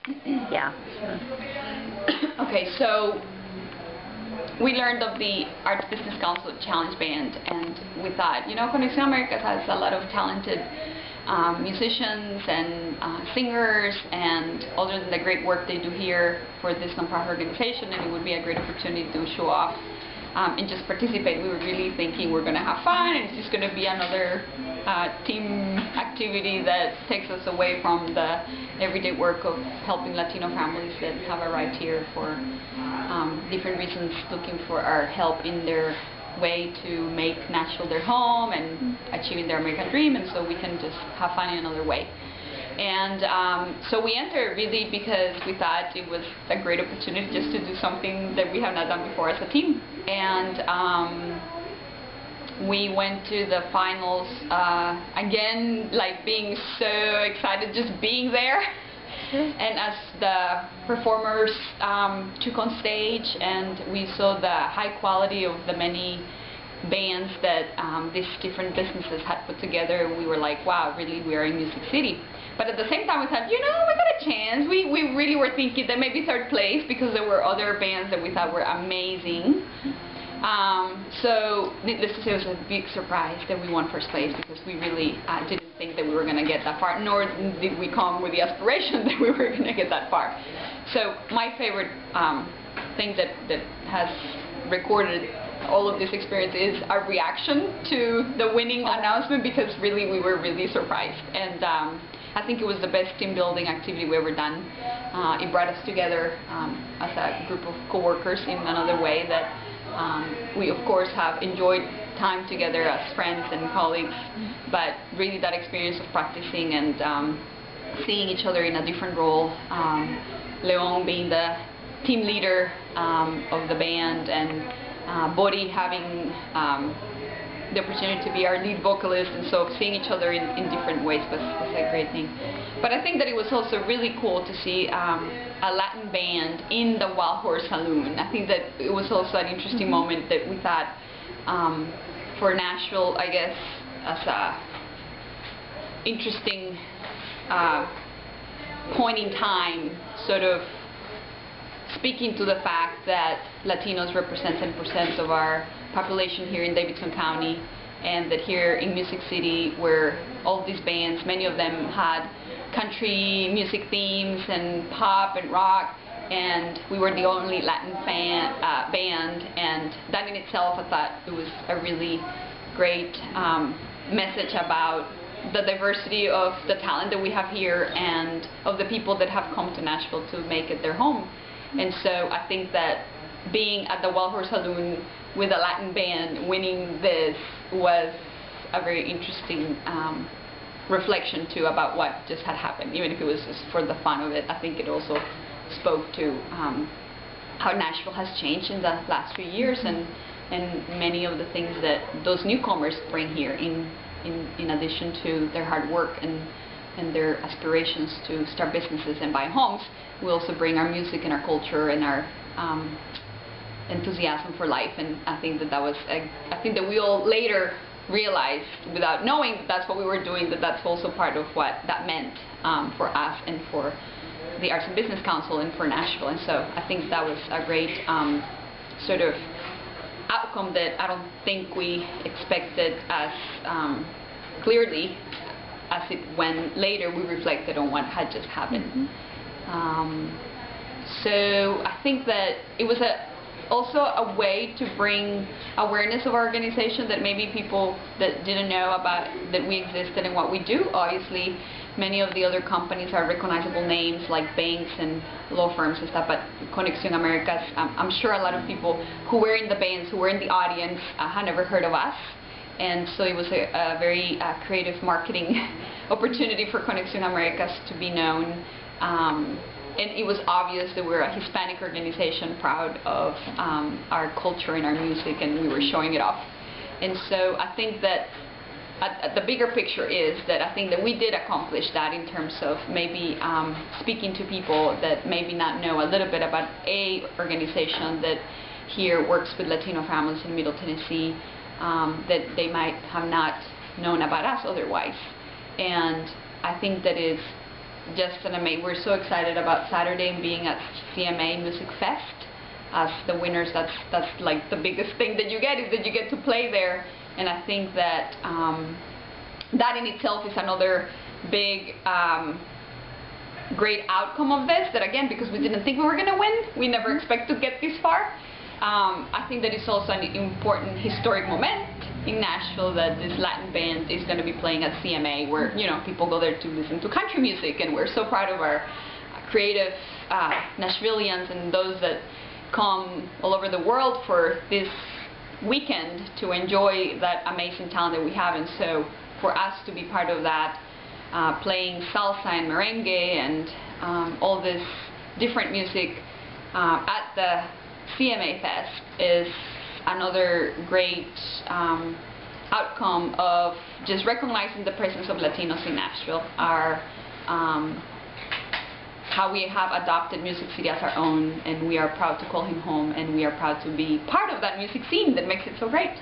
Yeah. Okay, so we learned of the Arts Business Council Challenge Band, and we thought, you know, Conexión Américas has a lot of talented musicians and singers, and other than the great work they do here for this nonprofit organization, and it would be a great opportunity to show off and just participate. We were really thinking we're going to have fun, and it's just going to be another team activity that takes us away from the everyday work of helping Latino families that have arrived here for different reasons, looking for our help in their way to make Nashville their home and achieving their American dream, and so we can just have fun in another way. And so we entered really because we thought it was a great opportunity just to do something that we have not done before as a team. And we went to the finals, again, like being so excited just being there. And as the performers took on stage and we saw the high quality of the many bands that these different businesses had put together, we were like, wow, really, we are in Music City. But at the same time, we thought, you know, we got a chance. We really were thinking that maybe third place, because there were other bands that we thought were amazing. So needless to say, it was a big surprise that we won first place, because we really didn't think that we were going to get that far, nor did we come with the aspiration that we were going to get that far. So my favorite thing that has recorded all of this experience is our reaction to the winning announcement, because really we were really surprised. And I think it was the best team building activity we ever done. It brought us together as a group of co-workers in another way that we of course have enjoyed time together as friends and colleagues, but really that experience of practicing and seeing each other in a different role, Leon being the team leader of the band, and Bori having the opportunity to be our lead vocalist, and so seeing each other in different ways was a great thing. But I think that it was also really cool to see a Latin band in the Wild Horse Saloon. I think that it was also an interesting moment that we thought for Nashville, I guess, as a interesting point in time, sort of speaking to the fact that Latinos represent 10% of our population here in Davidson County, and that here in Music City, where all these bands, many of them had country music themes and pop and rock, and we were the only Latin band, and that in itself, I thought it was a really great message about the diversity of the talent that we have here and of the people that have come to Nashville to make it their home. And so I think that being at the Wild Horse Saloon with a Latin band winning this was a very interesting reflection too about what just had happened, even if it was just for the fun of it. I think it also spoke to how Nashville has changed in the last few years, and many of the things that those newcomers bring here in addition to their hard work and their aspirations to start businesses and buy homes. We also bring our music and our culture and our enthusiasm for life, and I think that was I think that we all later realized, without knowing that's what we were doing, that that's also part of what that meant for us and for the Arts and Business Council and for Nashville. And so I think that was a great sort of outcome that I don't think we expected as clearly as it when later we reflected on what had just happened. So I think that it was also a way to bring awareness of our organization, that maybe people that didn't know about that we existed and what we do. Obviously, many of the other companies are recognizable names like banks and law firms and stuff, but Conexión Américas, I'm sure a lot of people who were in the bands, who were in the audience, had never heard of us. And so it was a very creative marketing opportunity for Conexión Américas to be known. And it was obvious that we're a Hispanic organization, proud of our culture and our music, and we were showing it off. And so I think that the bigger picture is that I think that we did accomplish that in terms of maybe speaking to people that maybe not know a little bit about a organization that here works with Latino families in Middle Tennessee, that they might have not known about us otherwise. And I think that is just an amazing. We're so excited about Saturday and being at CMA Music Fest. As the winners, that's like the biggest thing that you get, is that you get to play there. And I think that that in itself is another big great outcome of this, that again, because we didn't think we were going to win, we never expect to get this far. I think that it's also an important historic moment in Nashville that this Latin band is going to be playing at CMA, where, you know, people go there to listen to country music, and we're so proud of our creative Nashvillians and those that come all over the world for this weekend to enjoy that amazing talent that we have. And so for us to be part of that, playing salsa and merengue and all this different music at the CMA Fest is another great outcome of just recognizing the presence of Latinos in Nashville, our how we have adopted Music City as our own, and we are proud to call him home, and we are proud to be part of that music scene that makes it so great.